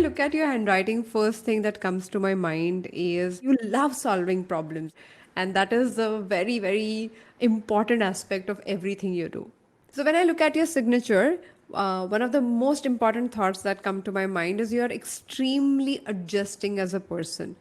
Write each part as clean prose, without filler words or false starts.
look at your handwriting, first thing that comes to my mind is you love solving problems. And that is a very, very important aspect of everything you do. So when I look at your signature, one of the most important thoughts that come to my mind is you are extremely adjusting as a person.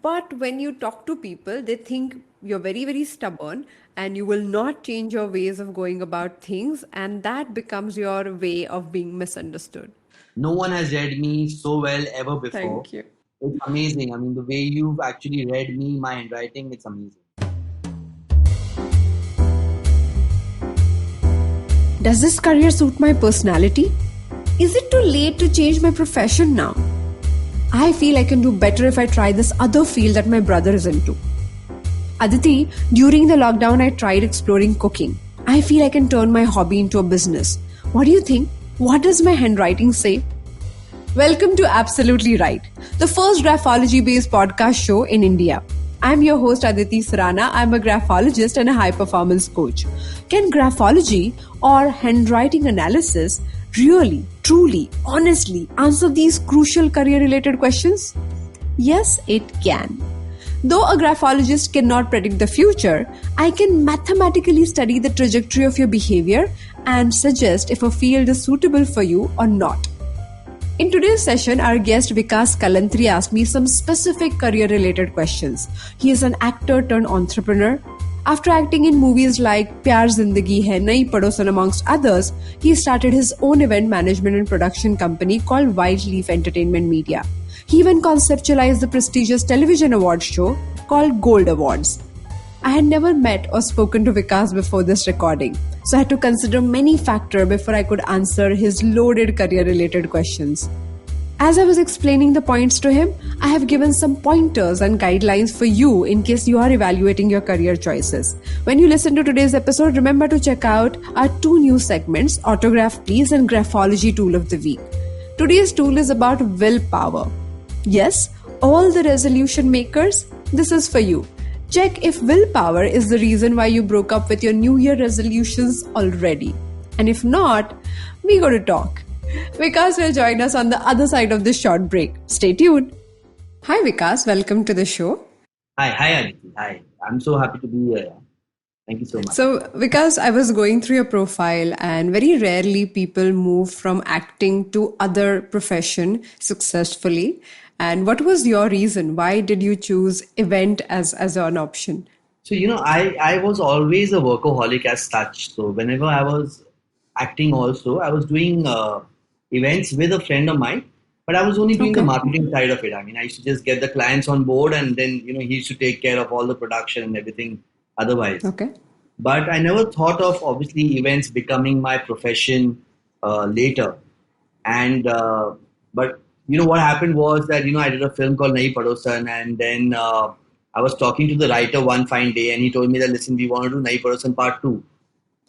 But when you talk to people, they think you're very, very stubborn and you will not change your ways of going about things, and that becomes your way of being misunderstood. No one has read me so well ever before. Thank you. It's amazing. I mean, the way you've actually read me, my handwriting, it's amazing. Does this career suit my personality? Is it too late to change my profession now? I feel I can do better if I try this other field that my brother is into. Aditi, during the lockdown, I tried exploring cooking. I feel I can turn my hobby into a business. What do you think? What does my handwriting say? Welcome to Absolutely Right, the first graphology based podcast show in India. I'm your host Aditi Surana. I'm a graphologist and a high performance coach. Can graphology or handwriting analysis really, truly, honestly answer these crucial career related questions? Yes, it can. Though a graphologist cannot predict the future, I can mathematically study the trajectory of your behavior and suggest if a field is suitable for you or not. In today's session, our guest Vikas Kalantri asked me some specific career-related questions. He is an actor turned entrepreneur. After acting in movies like Pyar Zindagi Hai, Nayi Padosan amongst others, he started his own event management and production company called White Leaf Entertainment Media. He even conceptualized the prestigious television award show called Gold Awards. I had never met or spoken to Vikas before this recording, so I had to consider many factors before I could answer his loaded career-related questions. As I was explaining the points to him, I have given some pointers and guidelines for you in case you are evaluating your career choices. When you listen to today's episode, remember to check out our two new segments, Autograph Please and Graphology Tool of the Week. Today's tool is about willpower. Yes, all the resolution makers, this is for you. Check if willpower is the reason why you broke up with your New Year resolutions already. And if not, we got to talk. Vikas will join us on the other side of this short break. Stay tuned. Hi Vikas, welcome to the show. Hi, Aditi. Hi. I'm so happy to be here. Thank you so much. So, Vikas, I was going through your profile, and very rarely people move from acting to other profession successfully. And what was your reason? Why did you choose event as an option? So, I was always a workaholic as such. So, whenever I was acting also, I was doing events with a friend of mine, but I was only doing the marketing side of it. I mean, I used to just get the clients on board and then, he used to take care of all the production and everything otherwise. Okay. But I never thought of, obviously, events becoming my profession later. And, but what happened was that, I did a film called Nayi Padosan, and then I was talking to the writer one fine day, and he told me that, listen, we want to do Nayi Padosan Part 2.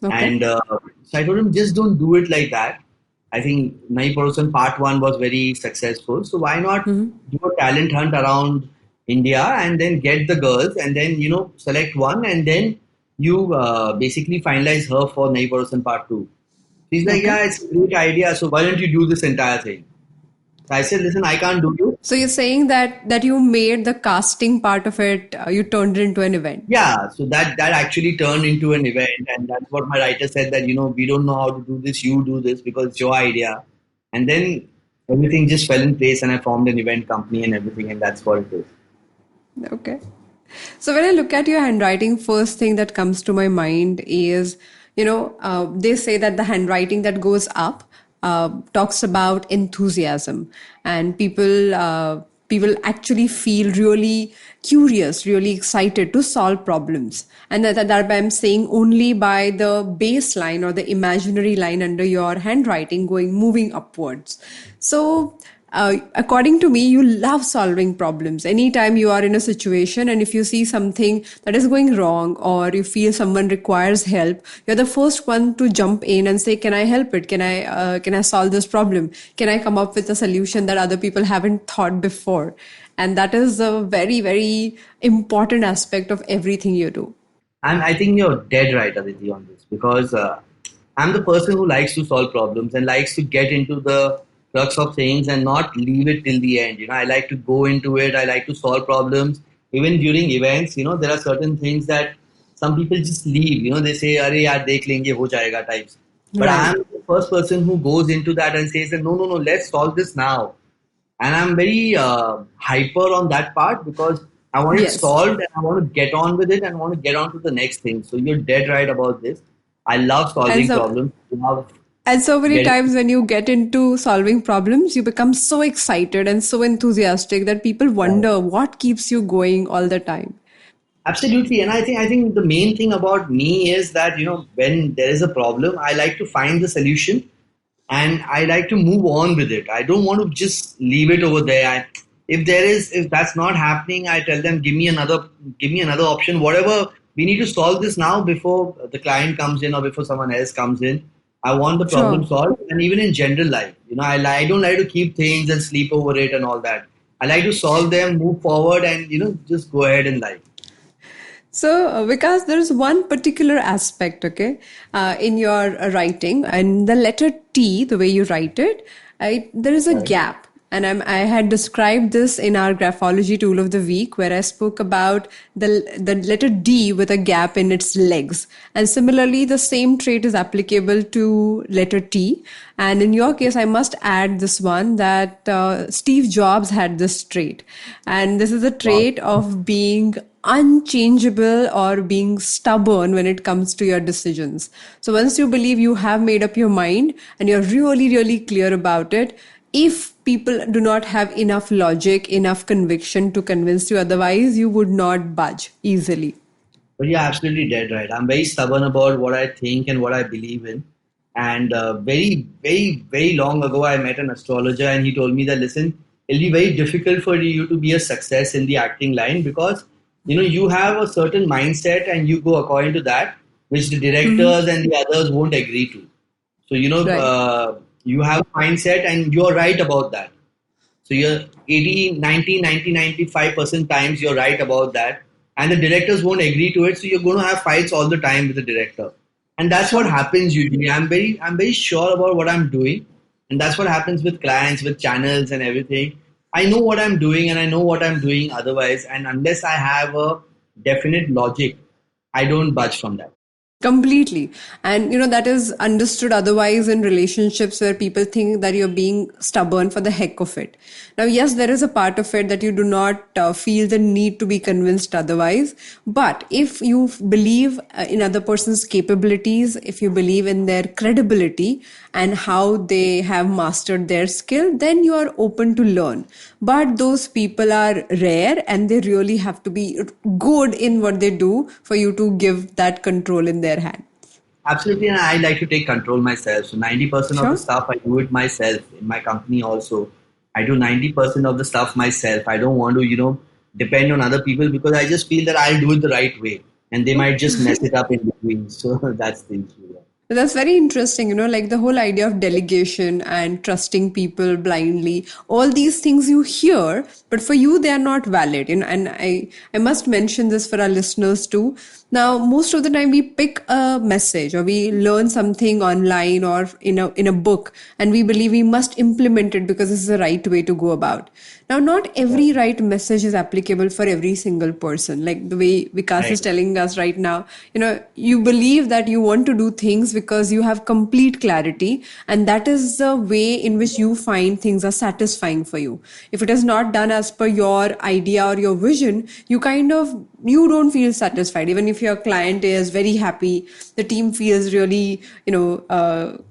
Okay. And so I told him, just don't do it like that. I think Nayi Padosan Part 1 was very successful. So why not do a talent hunt around India and then get the girls and then, select one and then you basically finalize her for Nayi Padosan Part 2. She's like, yeah, it's a great idea. So why don't you do this entire thing? So I said, listen, I can't do it. So you're saying that you made the casting part of it, you turned it into an event. Yeah, so that actually turned into an event, and that's what my writer said, that, we don't know how to do this, you do this because it's your idea. And then everything just fell in place and I formed an event company and everything, and that's what it is. Okay. So when I look at your handwriting, first thing that comes to my mind is, they say that the handwriting that goes up talks about enthusiasm, and people actually feel really curious, really excited to solve problems. And that I'm saying only by the baseline or the imaginary line under your handwriting moving upwards. So according to me, you love solving problems. Anytime you are in a situation and if you see something that is going wrong or you feel someone requires help, you're the first one to jump in and say, can I help it? Can I solve this problem? Can I come up with a solution that other people haven't thought before? And that is a very, very important aspect of everything you do. And I think you're dead right, Aditi, on this, because I'm the person who likes to solve problems and likes to get into the crux of things and not leave it till the end. I like to go into it. I like to solve problems. Even during events, there are certain things that some people just leave. They say, "Arey yaar, dekh lenge, ho jayega," types. But I Right. am the first person who goes into that and says that no, no, no, let's solve this now. And I'm very hyper on that part because I want it Yes. solved and I want to get on with it and I want to get on to the next thing. So you're dead right about this. I love And solving so problems. Love And so many getting. times when you get into solving problems, you become so excited and so enthusiastic that people wonder what keeps you going all the time. Absolutely, and I think the main thing about me is that when there is a problem, I like to find the solution, and I like to move on with it. I don't want to just leave it over there. If that's not happening, I tell them give me another option. Whatever we need to solve this now before the client comes in or before someone else comes in. I want the problem Sure. solved, and even in general life, I don't like to keep things and sleep over it and all that. I like to solve them, move forward, and just go ahead in life. So, because there's one particular aspect, okay, in your writing, and the letter T, the way you write it, there is a Right. gap. And I had described this in our graphology tool of the week, where I spoke about the letter D with a gap in its legs. And similarly, the same trait is applicable to letter T. And in your case, I must add this one that Steve Jobs had this trait. And this is a Wow. trait of being unchangeable or being stubborn when it comes to your decisions. So once you believe you have made up your mind and you're really, really clear about it, if people do not have enough logic, enough conviction to convince you otherwise, you would not budge easily. But you're absolutely dead right. I'm very stubborn about what I think and what I believe in. And very, very, very long ago, I met an astrologer and he told me that, listen, it'll be very difficult for you to be a success in the acting line because, you have a certain mindset and you go according to that, which the directors and the others won't agree to. So, Right. you have a mindset and you're right about that. So you're 80, 90, 90, 95% times you're right about that. And the directors won't agree to it. So you're going to have fights all the time with the director. And that's what Sure. happens usually. I'm very sure about what I'm doing. And that's what happens with clients, with channels and everything. I know what I'm doing and I know what I'm doing otherwise. And unless I have a definite logic, I don't budge from that. Completely. And that is understood otherwise in relationships where people think that you're being stubborn for the heck of it. Now, yes, there is a part of it that you do not feel the need to be convinced otherwise. But if you believe in other person's capabilities, if you believe in their credibility and how they have mastered their skill, then you are open to learn. But those people are rare and they really have to be good in what they do for you to give that control in their hand. Absolutely, and I like to take control myself. So 90% of the Sure. stuff I do it myself in my company also. I do 90% of the stuff myself. I don't want to, depend on other people because I just feel that I'll do it the right way. And they might just mess it up in between. So that's the issue. That's very interesting, like the whole idea of delegation and trusting people blindly. All these things you hear, but for you they are not valid. And I must mention this for our listeners too. Now, most of the time we pick a message or we learn something online or in a book and we believe we must implement it because this is the right way to go about. Now, not every right message is applicable for every single person. Like the way Vikas is Right. telling us right now, you believe that you want to do things because you have complete clarity, and that is the way in which you find things are satisfying for you. If it is not done as per your idea or your vision, you don't feel satisfied. Even if your client is very happy, the team feels really,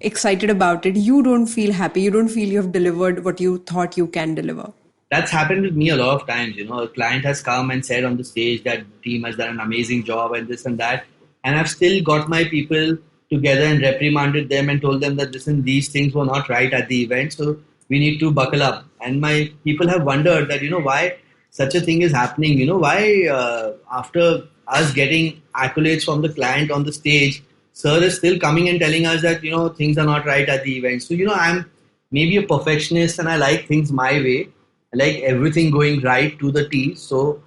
excited about it, you don't feel happy. You don't feel you have delivered what you thought you can deliver. That's happened with me a lot of times. A client has come and said on the stage that the team has done an amazing job and this and that. And I've still got my people together and reprimanded them and told them that, listen, these things were not right at the event. So we need to buckle up. And my people have wondered that, why such a thing is happening. Why after us getting accolades from the client on the stage, sir is still coming and telling us that, things are not right at the event. So, I'm maybe a perfectionist and I like things my way. I like everything going right to the T. So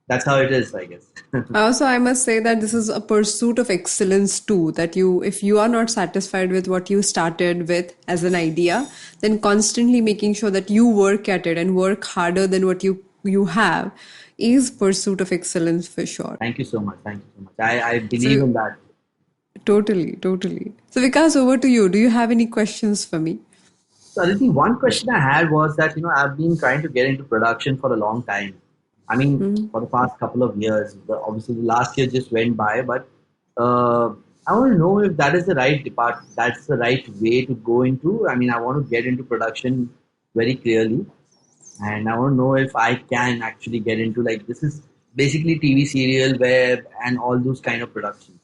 that's how it is, I guess. Also, I must say that this is a pursuit of excellence too. That you, if you are not satisfied with what you started with as an idea, then constantly making sure that you work at it and work harder than what you have is pursuit of excellence for sure. Thank you so much. Thank you so much. I believe So in that. totally, totally. So Vikas, over to you. Do you have any questions for me? So Aditi, one question I had was that, I've been trying to get into production for a long time. I mean, for the past couple of years. Obviously, the last year just went by, but uh, I want to know if that is the right that's the right way to go into. I mean, I want to get into production very clearly, and I want to know if I can actually get into, like, this is basically TV serial, web, and all those kind of productions.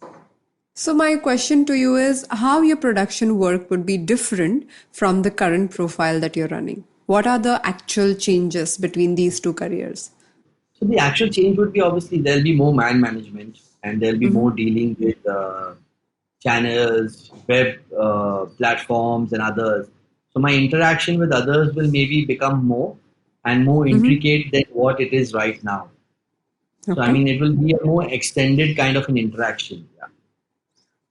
So my question to you is how your production work would be different from the current profile that you're running? What are the actual changes between these two careers? So the actual change would be, obviously there'll be more man management, and there'll be more dealing with channels, web platforms, and others. So my interaction with others will maybe become more and more intricate than what it is right now. So I Okay. mean, it will be a more extended kind of an interaction. Yeah.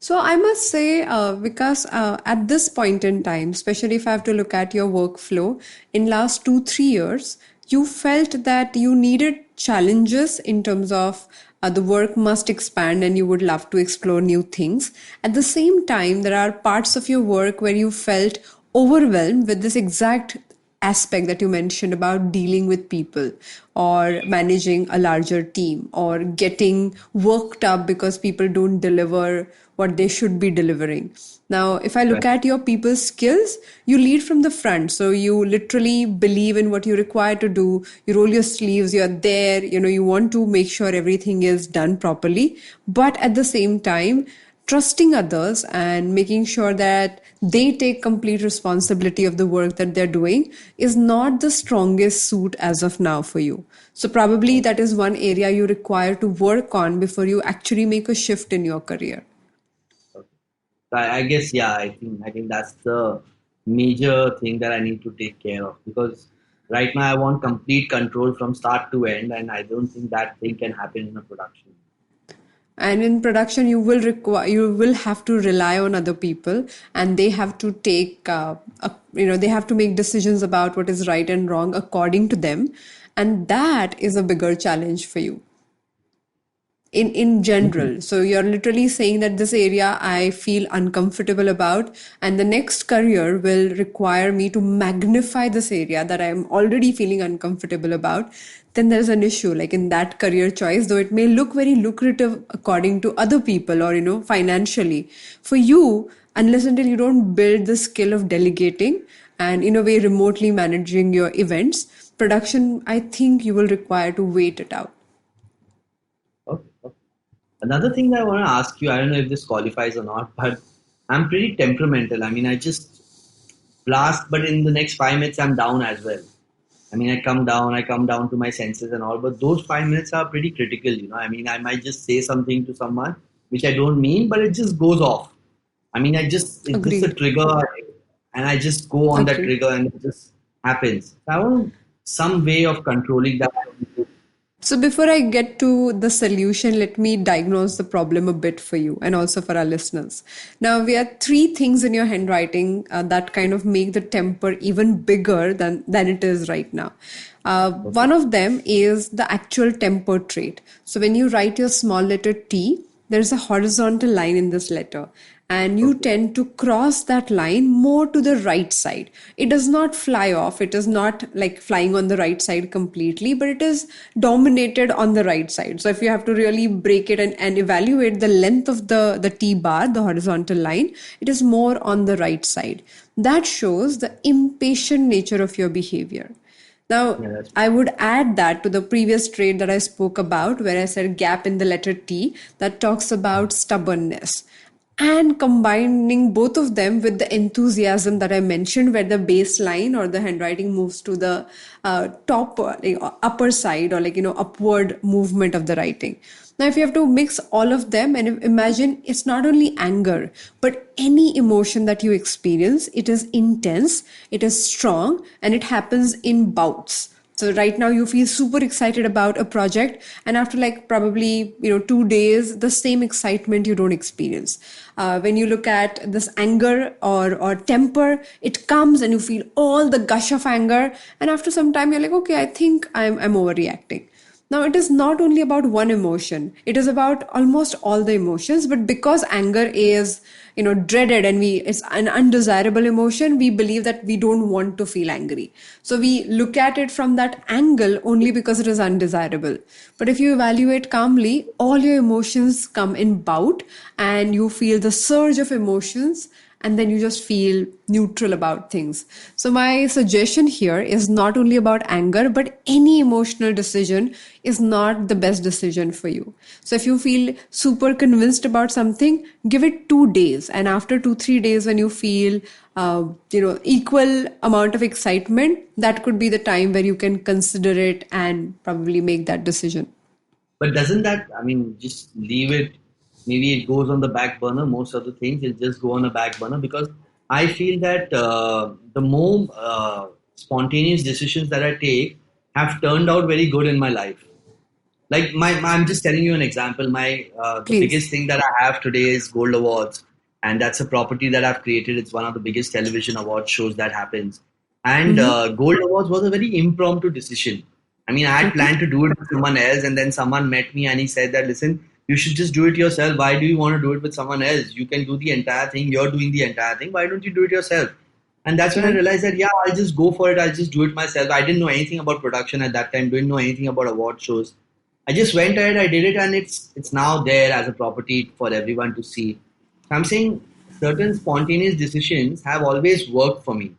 So I must say, because at this point in time, especially if I have to look at your workflow in last 2, 3 years, you felt that you needed challenges in terms of the work must expand and you would love to explore new things. At the same time, there are parts of your work where you felt overwhelmed with this exact aspect that you mentioned about dealing with people or managing a larger team or getting worked up because people don't deliver what they should be delivering. Now, if I look Right. at your people skills, you lead from the front. So you literally believe in what you require to do. You roll your sleeves, you're there, you want to make sure everything is done properly. But at the same time, trusting others and making sure that they take complete responsibility of the work that they're doing is not the strongest suit as of now for you. So probably that is one area you require to work on before you actually make a shift in your career. Okay. So I guess, yeah, I think that's the major thing that I need to take care of, because right now I want complete control from start to end, and I don't think that thing can happen in a production. And in production you will have to rely on other people, and they have to take they have to make decisions about what is right and wrong according to them, and that is a bigger challenge for you in Mhm. general. So you're literally saying that this area I feel uncomfortable about, and the next career will require me to magnify this area that I'm already feeling uncomfortable about. Then there's an issue, like in that career choice, though it may look very lucrative according to other people or financially, for you, unless until you don't build the skill of delegating and in a way remotely managing your events, production, I think you will require to wait it out. Okay. Okay. Another thing that I want to ask you, I don't know if this qualifies or not, but I'm pretty temperamental. I mean, I just blast, but in the next 5 minutes, I'm down as well. I mean, I come down to my senses and all, but those 5 minutes are pretty critical. I mean, I might just say something to someone which I don't mean, but it just goes off. I mean, it's just a Agreed. trigger, and I just go on that Agreed. trigger, and it just happens. I want some way of controlling that. So before I get to the solution, let me diagnose the problem a bit for you and also for our listeners. Now, we have three things in your handwriting that kind of make the temper even bigger than it is right now. Okay. One of them is the actual temper trait. So when you write your small letter T, there's a horizontal line in this letter, and you Okay. tend to cross that line more to the right side. It does not fly off, it is not like flying on the right side completely, but it is dominated on the right side. So if you have to really break it and evaluate the length of the T bar, the horizontal line, it is more on the right side. That shows the impatient nature of your behavior. Now, Yeah, that's I would add that to the previous trait that I spoke about, where I said gap in the letter T, that talks about stubbornness. And combining both of them with the enthusiasm that I mentioned, where the baseline or the handwriting moves to the top, upper side, or upward movement of the writing. Now, if you have to mix all of them and imagine it's not only anger, but any emotion that you experience, it is intense, it is strong, and it happens in bouts. So right now you feel super excited about a project, and after like probably 2 days, the same excitement you don't experience. When you look at this anger or temper, it comes and you feel all the gush of anger, and after some time you're like, okay, I think I'm overreacting. Now, it is not only about one emotion, it is about almost all the emotions. But because anger is, dreaded, and it's an undesirable emotion, we believe that we don't want to feel angry. So we look at it from that angle only because it is undesirable. But if you evaluate calmly, all your emotions come in bout and you feel the surge of emotions, and then you just feel neutral about things. So my suggestion here is not only about anger, but any emotional decision is not the best decision for you. So if you feel super convinced about something, give it 2 days. And after 2, 3 days, when you feel, equal amount of excitement, that could be the time where you can consider it and probably make that decision. But doesn't that, I mean, just leave it? Maybe it goes on the back burner. Most of the things it just go on a back burner because I feel that the more spontaneous decisions that I take have turned out very good in my life. Like I'm just telling you an example. My the Please. biggest thing that I have today is Gold Awards, and that's a property that I've created. It's one of the biggest television award shows that happens. And Mm-hmm. Gold Awards was a very impromptu decision. I mean, I had Mm-hmm. planned to do it with someone else, and then someone met me and he said that, listen, you should just do it yourself. Why do you want to do it with someone else? You can do the entire thing. You're doing the entire thing. Why don't you do it yourself? And that's when I Right. realized that, yeah, I'll just go for it. I'll just do it myself. I didn't know anything about production at that time, didn't know anything about award shows. I just went ahead, I did it, and it's now there as a property for everyone to see. I'm saying certain spontaneous decisions have always worked for me.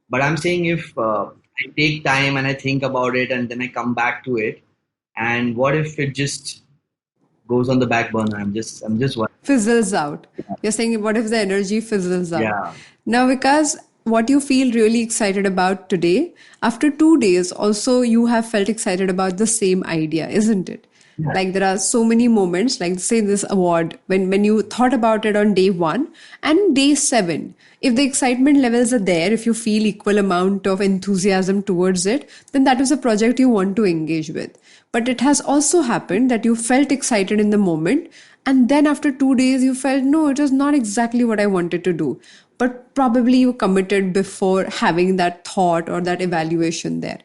But I'm saying if I take time and I think about it and then I come back to it, and what if it just goes on the back burner? I'm just wondering. Fizzles out. You're saying, what if the energy fizzles out? Yeah. Now, because what you feel really excited about today, after 2 days, also you have felt excited about the same idea, isn't it? Yeah. Like there are so many moments, like say this award, when you thought about it on day one and day seven, if the excitement levels are there, if you feel equal amount of enthusiasm towards it, then that is a project you want to engage with. But it has also happened that you felt excited in the moment, and then after 2 days you felt, no, it was not exactly what I wanted to do. But probably you committed before having that thought or that evaluation there.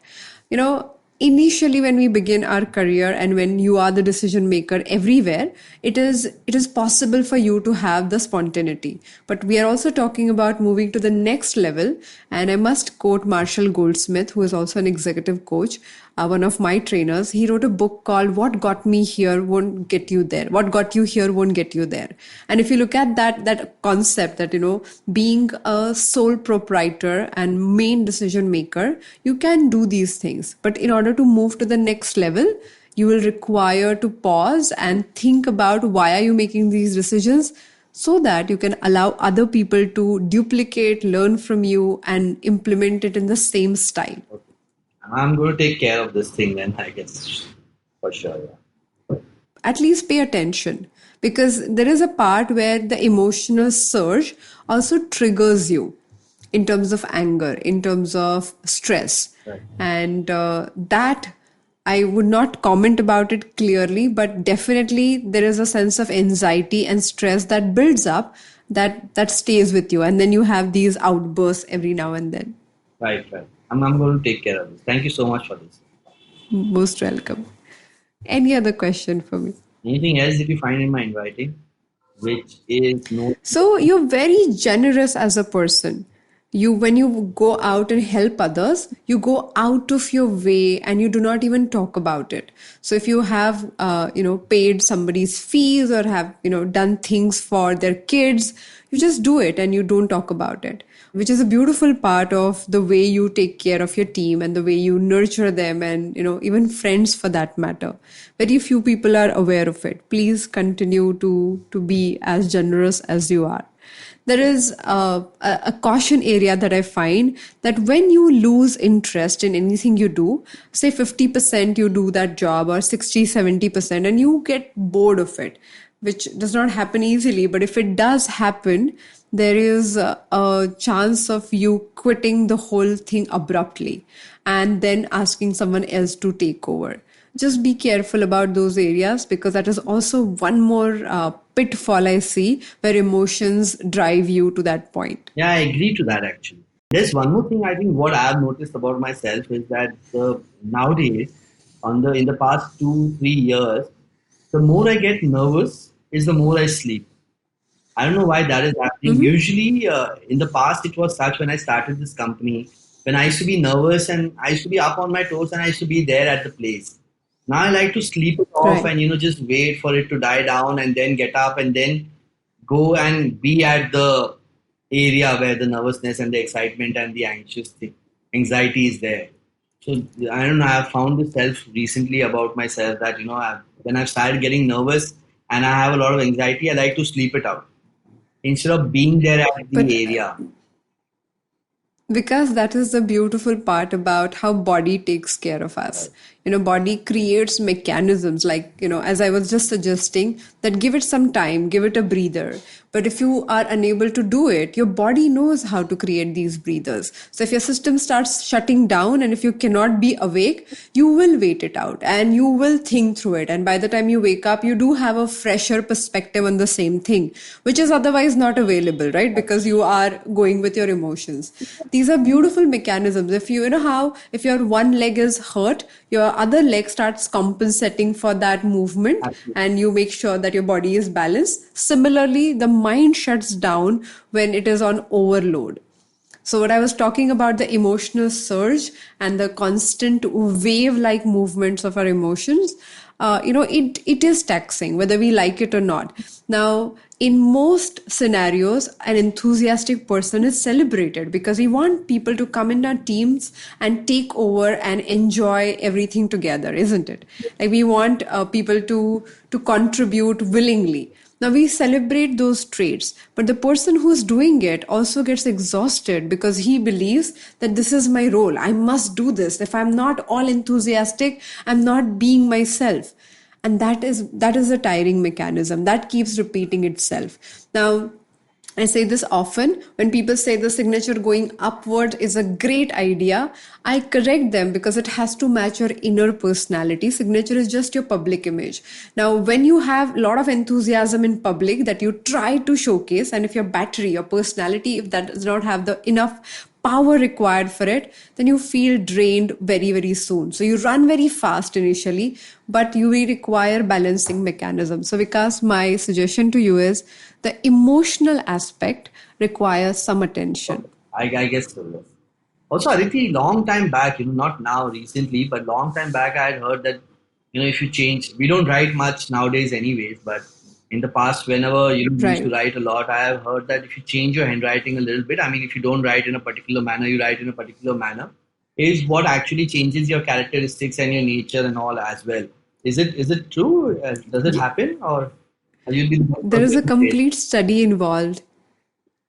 You know, initially when we begin our career and when you are the decision maker everywhere, it is possible for you to have the spontaneity. But we are also talking about moving to the next level, and I must quote Marshall Goldsmith, who is also an executive coach, one of my trainers. He wrote a book called What Got Me Here Won't Get You There. What Got You Here Won't Get You There. And if you look at that concept, that being a sole proprietor and main decision maker, you can do these things. But in order to move to the next level, you will require to pause and think about why are you making these decisions, so that you can allow other people to duplicate, learn from you, and implement it in the same style. I'm going to take care of this thing then, I guess, for sure. Yeah. At least pay attention, because there is a part where the emotional surge also triggers you in terms of anger, in terms of stress. Right. And that I would not comment about it clearly, but definitely there is a sense of anxiety and stress that builds up, that stays with you. And then you have these outbursts every now and then. Right, right. I'm going to take care of this. Thank you so much for this. Most welcome. Any other question for me? Anything else that you find in my handwriting, which is no. So you're very generous as a person. When you go out and help others, you go out of your way and you do not even talk about it. So if you have, paid somebody's fees or have, done things for their kids, you just do it and you don't talk about it, which is a beautiful part of the way you take care of your team and the way you nurture them, and, even friends for that matter. Very few people are aware of it. Please continue to be as generous as you are. There is a caution area that I find, that when you lose interest in anything you do, say 50% you do that job or 60, 70%, and you get bored of it, which does not happen easily. But if it does happen, there is a chance of you quitting the whole thing abruptly and then asking someone else to take over. Just be careful about those areas, because that is also one more pitfall I see, where emotions drive you to that point. Yeah, I agree to that actually. There's one more thing I think what I've noticed about myself is that nowadays, in the past 2 3 years, the more I get nervous is the more I sleep. I don't know why that is happening. Mm-hmm. Usually, in the past, it was such when I started this company, when I used to be nervous and I used to be up on my toes and I used to be there at the place. Now I like to sleep it off Right. and just wait for it to die down and then get up and then go and be at the area where the nervousness and the excitement and the anxiety is there. So I don't know. I've found this self recently about myself that when I've started getting nervous and I have a lot of anxiety, I like to sleep it out instead of being there at But the area. because that is the beautiful part about how body takes care of us. Body creates mechanisms, like, as I was just suggesting, that give it some time, give it a breather. But if you are unable to do it, your body knows how to create these breathers. So if your system starts shutting down and if you cannot be awake, you will wait it out and you will think through it. And by the time you wake up, you do have a fresher perspective on the same thing, which is otherwise not available, right? Because you are going with your emotions. These are beautiful mechanisms. If you know how, if your one leg is hurt, your other leg starts compensating for that movement, and you make sure that your body is balanced. Similarly, the mind shuts down when it is on overload. So what I was talking about, the emotional surge and the constant wave-like movements of our emotions, it is taxing, whether we like it or not. Now, in most scenarios, an enthusiastic person is celebrated because we want people to come in our teams and take over and enjoy everything together, isn't it? Like we want people to contribute willingly. Now we celebrate those traits, but the person who's doing it also gets exhausted because he believes that this is my role. I must do this. If I'm not all enthusiastic, I'm not being myself. And that is a tiring mechanism that keeps repeating itself. Now, I say this often when people say the signature going upward is a great idea. I correct them because it has to match your inner personality. Signature is just your public image. Now, when you have a lot of enthusiasm in public that you try to showcase, and if your battery, your personality, if that does not have the enough power required for it, then you feel drained very, very soon. So you run very fast initially, but you will require balancing mechanism. So Vikas, my suggestion to you is the emotional aspect requires some attention. I guess so. Yes. Also, Aditi, long time back, not now recently, but long time back, I had heard that if you change, we don't write much nowadays, anyways. But in the past, whenever we used to Right. write a lot, I have heard that if you change your handwriting a little bit, I mean, if you don't write in a particular manner, you write in a particular manner, is what actually changes your characteristics and your nature and all as well. Is it true? Does it happen, or are you the first There is person a to say? complete study involved.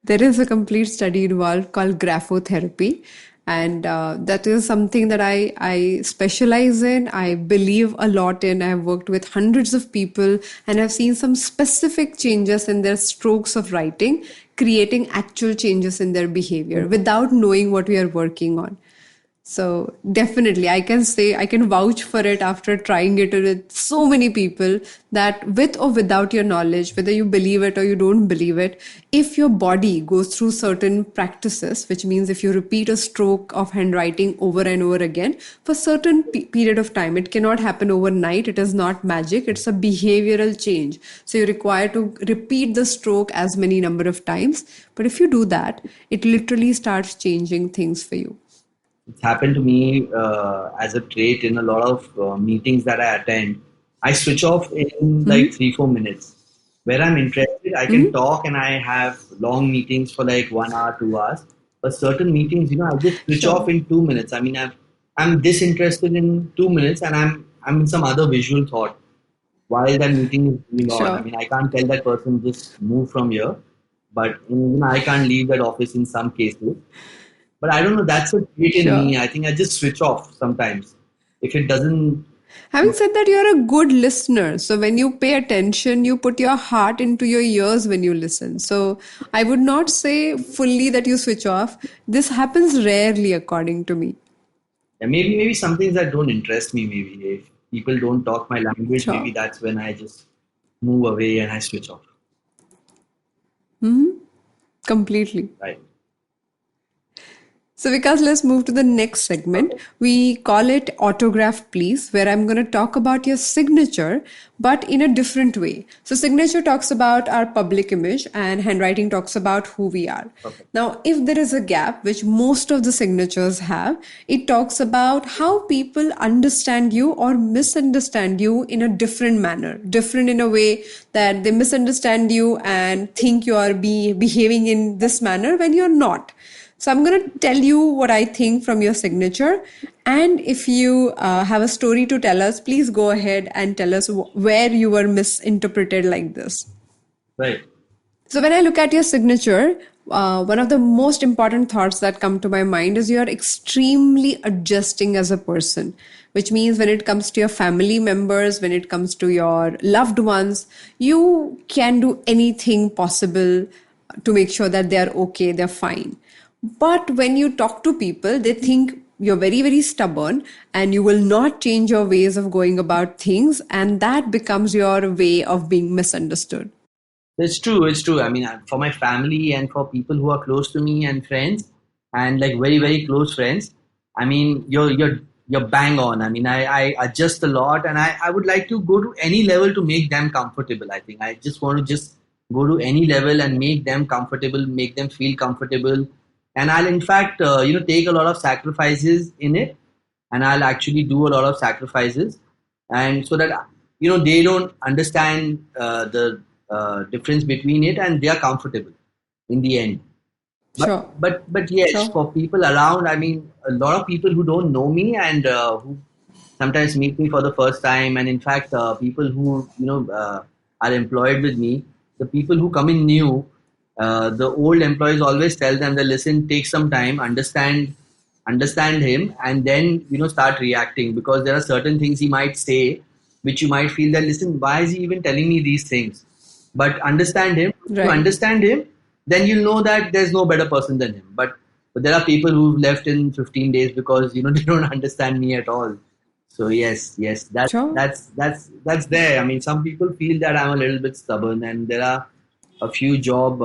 There is a complete study involved called graphotherapy. And that is something that I specialize in. I believe a lot in. I've worked with hundreds of people and I've seen some specific changes in their strokes of writing, creating actual changes in their behavior without knowing what we are working on. So definitely, I can say I can vouch for it after trying it with so many people that with or without your knowledge, whether you believe it or you don't believe it, if your body goes through certain practices, which means if you repeat a stroke of handwriting over and over again for certain period of time, it cannot happen overnight. It is not magic. It's a behavioral change. So you require to repeat the stroke as many number of times. But if you do that, it literally starts changing things for you. It's happened to me as a trait in a lot of meetings that I attend. I switch off in like Mhm. 3 4 minutes. Where I'm interested, I can Mhm. talk and I have long meetings for like 1 hour, 2 hours. But certain meetings, I just switch off Sure. in 2 minutes. I mean, I'm disinterested in 2 minutes and I'm in some other visual thought while that meeting is going on. I Sure. mean, I can't tell that person just move from here, but I can't leave that office in some cases. But I don't know, that's a trait in me. Sure. I think I just switch off sometimes. If it doesn't, Having said that, you're a good listener. So when you pay attention, you put your heart into your ears when you listen. So I would not say fully that you switch off. This happens rarely, according to me. Yeah, maybe some things that don't interest me. Maybe if people don't talk my language, maybe Sure. that's when I just move away and I switch off. Completely. Right. So, Vikas, let's move to the next segment. Okay. We call it Autograph Please, where I'm going to talk about your signature, but in a different way. So, signature talks about our public image, and handwriting talks about who we are. Okay. Now, if there is a gap, which most of the signatures have, it talks about how people understand you or misunderstand you in a different manner, different in a way that they misunderstand you and think you are behaving in this manner when you're not. So I'm going to tell you what I think from your signature. And if you have a story to tell us, please go ahead and tell us where you were misinterpreted like this. Right. So when I look at your signature, one of the most important thoughts that come to my mind is you're extremely adjusting as a person, which means when it comes to your family members, when it comes to your loved ones, you can do anything possible to make sure that they're okay, they're fine. But when you talk to people, they think you're very, very stubborn and you will not change your ways of going about things. And that becomes your way of being misunderstood. It's true. It's true. I mean, for my family and for people who are close to me and friends, and like very very close friends, I mean, you're bang on. I mean, I adjust a lot, and I would like to go to any level to make them comfortable. I think I just want to just go to any level and make them comfortable, make them feel comfortable, and I'll in fact take a lot of sacrifices in it, and I'll actually do a lot of sacrifices, and so that they don't understand the difference between it, and they are comfortable in the end. But Sure. but yes, Sure. for people around, I mean, a lot of people who don't know me and who sometimes meet me for the first time, and in fact, people who are employed with me, the people who come in new, the old employees always tell them that listen, take some time, understand him, and then start reacting, because there are certain things he might say which you might feel that listen, why is he even telling me these things? But understand him. If you Right. understand him, then you'll know that there's no better person than him. But there are people who've left in 15 days because they don't understand me at all. So yes, that Sure. that's there. I mean, some people feel that I'm a little bit stubborn, and there are a few job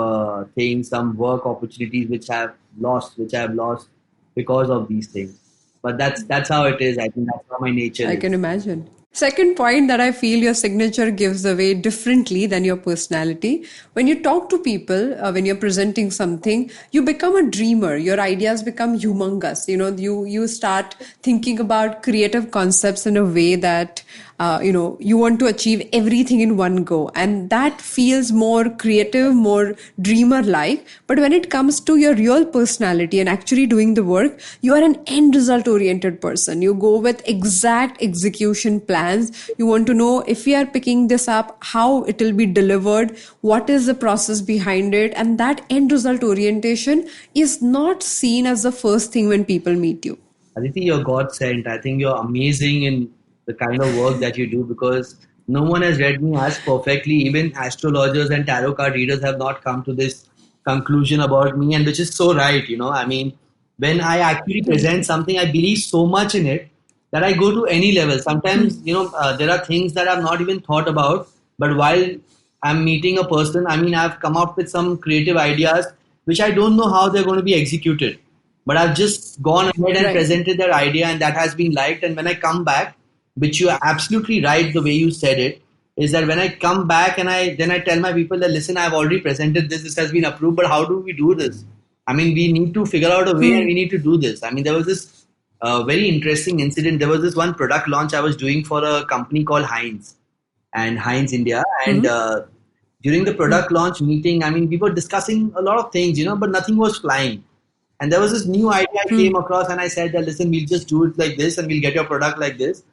things, some work opportunities which I have lost because of these things. But that's how it is. I think that's how my nature I is. can imagine. Second point that I feel your signature gives away differently than your personality. When you talk to people, when you're presenting something, you become a dreamer. Your ideas become humongous. You start thinking about creative concepts in a way that you want to achieve everything in one go, and that feels more creative, more dreamer like. But when it comes to your real personality and actually doing the work, you are an end result oriented person. You go with exact execution plans. You want to know if we are picking this up, how it will be delivered, what is the process behind it, and that end result orientation is not seen as the first thing when people meet you. Aditi, you're God sent. I think you're amazing in the kind of work that you do, because no one has read me as perfectly. Even astrologers and tarot card readers have not come to this conclusion about me, and which is so right. I mean, when I actually Thank present you. something, I believe so much in it that I go to any level. Sometimes, there are things that I've not even thought about, but while I'm meeting a person, I mean, I've come up with some creative ideas which I don't know how they're going to be executed, but I've just gone ahead and Right. presented that idea, and that has been liked. And when I come back, which you are absolutely right, the way you said it, is that when I come back and I tell my people that listen, I've already presented this, this has been approved, but how do we do this? I mean, we need to figure out a way, and we need to do this. I mean, there was this very interesting incident. There was this one product launch I was doing for a company called Heinz and Heinz India, and during the product launch meeting, I mean, we were discussing a lot of things, but nothing was flying. And there was this new idea I came across, and I said that listen, we'll just do it like this, and we'll get your product like this.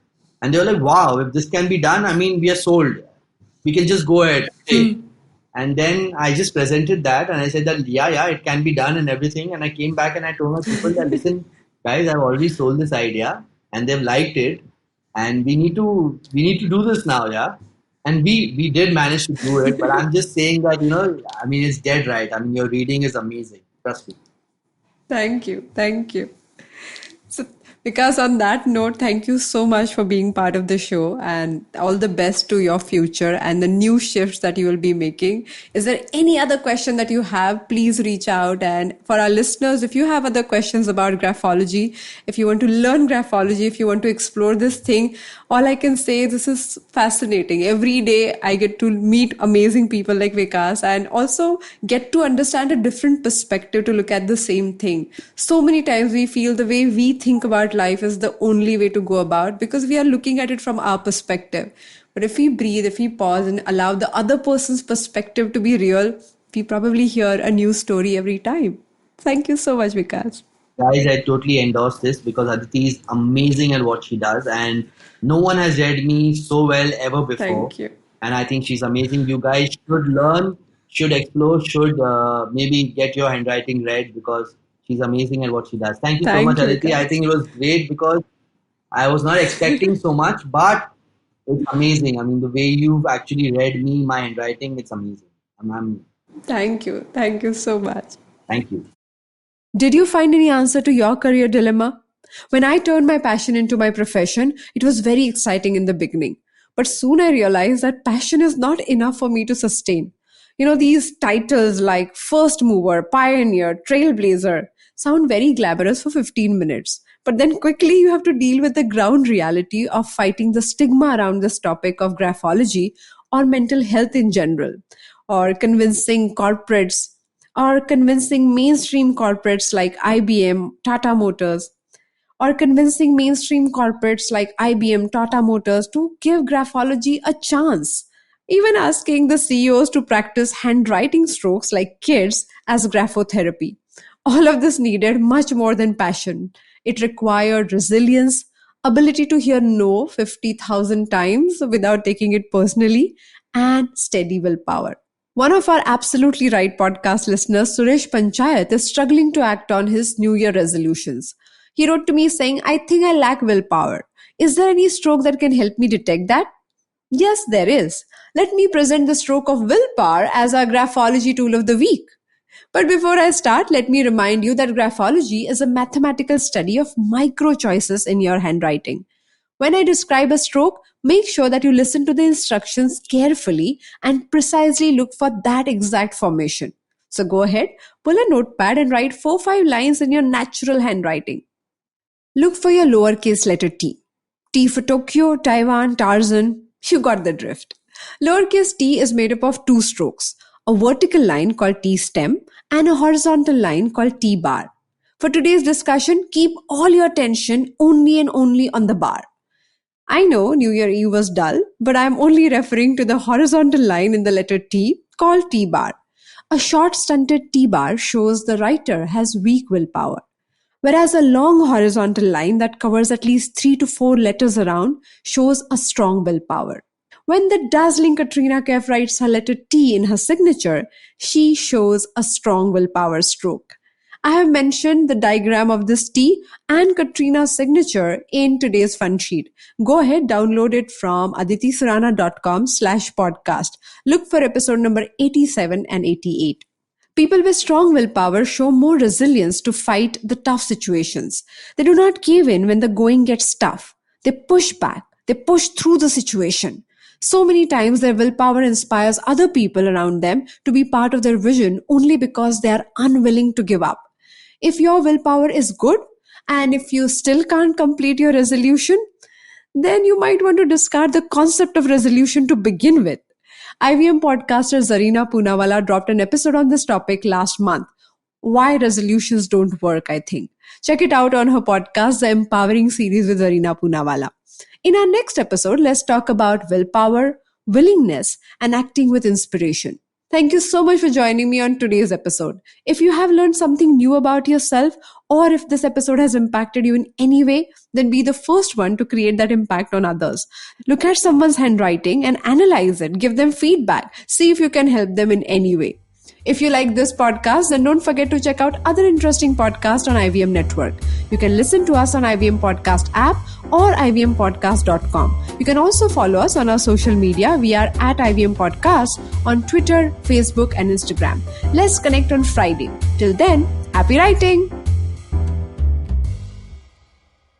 And they were like, wow, if this can be done, I mean, we are sold. We can just go ahead today. And then I just presented that, and I said that yeah, it can be done and everything. And I came back and I told my people that listen, guys, I've already sold this idea, and they've liked it. and we need to do this now, yeah. And we did manage to do it, but I'm just saying that, I mean, it's dead right. I mean, your reading is amazing. Trust me. Thank you. Thank you. So, because on that note, thank you so much for being part of the show and all the best to your future and the new shifts that you will be making. Is there any other question that you have? Please reach out. And for our listeners, if you have other questions about graphology, if you want to learn graphology, if you want to explore this thing, all I can say, this is fascinating. Every day I get to meet amazing people like Vikas and also get to understand a different perspective to look at the same thing. So many times we feel the way we think about life is the only way to go about because we are looking at it from our perspective. But if we breathe, if we pause and allow the other person's perspective to be real, we probably hear a new story every time. Thank you so much, Vikas. Guys, I totally endorse this because Aditi is amazing at what she does, and no one has read me so well ever before. Thank you. And I think she's amazing. You guys should learn, should explore, should maybe get your handwriting read because she's amazing at what she does. Thank you so much, Thank you, Aditi. I Vikas. think it was great because I was not expecting so much, but it's amazing. I mean, the way you've actually read me, my handwriting, it's amazing. Thank you. Thank you so much. Thank you. Did you find any answer to your career dilemma? When I turned my passion into my profession, it was very exciting in the beginning. But soon I realized that passion is not enough for me to sustain. These titles like first mover, pioneer, trailblazer sound very glamorous for 15 minutes. But then quickly you have to deal with the ground reality of fighting the stigma around this topic of graphology or mental health in general, or convincing corporates or convincing mainstream corporates like IBM, Tata Motors, or convincing mainstream corporates like IBM, Tata Motors to give graphology a chance. Even asking the CEOs to practice handwriting strokes like kids as graphotherapy. All of this needed much more than passion. It required resilience, ability to hear no 50,000 times without taking it personally, and steady willpower. One of our Absolutely Right podcast listeners, Suresh Panchayat, is struggling to act on his New Year resolutions. He wrote to me saying, I think I lack willpower. Is there any stroke that can help me detect that? Yes, there is. Let me present the stroke of willpower as our graphology tool of the week. But before I start, let me remind you that graphology is a mathematical study of micro choices in your handwriting. When I describe a stroke, make sure that you listen to the instructions carefully and precisely look for that exact formation. So go ahead, pull a notepad and write 4-5 lines in your natural handwriting. Look for your lowercase letter t. T for Tokyo, Taiwan, Tarzan. You got the drift. Lowercase t is made up of two strokes, a vertical line called T-stem and a horizontal line called T-bar. For today's discussion, keep all your attention only and only on the bar. I know New Year Eve was dull, but I'm only referring to the horizontal line in the letter T called T-bar. A short stunted T-bar shows the writer has weak willpower, whereas a long horizontal line that covers at least 3 to 4 letters around shows a strong willpower. When the dazzling Katrina Kaif writes her letter T in her signature, she shows a strong willpower stroke. I have mentioned the diagram of this T and Katrina's signature in today's fun sheet. Go ahead, download it from aditisurana.com/podcast. Look for episode number 87 and 88. People with strong willpower show more resilience to fight the tough situations. They do not cave in when the going gets tough. They push back. They push through the situation. So many times their willpower inspires other people around them to be part of their vision only because they are unwilling to give up. If your willpower is good and if you still can't complete your resolution, then you might want to discard the concept of resolution to begin with. IVM podcaster Zarina Poonawalla dropped an episode on this topic last month. Why resolutions don't work, I think. Check it out on her podcast, The Empowering Series with Zarina Poonawalla. In our next episode, let's talk about willpower, willingness, and acting with inspiration. Thank you so much for joining me on today's episode. If you have learned something new about yourself, or if this episode has impacted you in any way, then be the first one to create that impact on others. Look at someone's handwriting and analyze it. Give them feedback. See if you can help them in any way. If you like this podcast, then don't forget to check out other interesting podcasts on IVM Network. You can listen to us on IVM Podcast app or ivmpodcast.com. You can also follow us on our social media. We are at IVM Podcast on Twitter, Facebook, and Instagram. Let's connect on Friday. Till then, happy writing!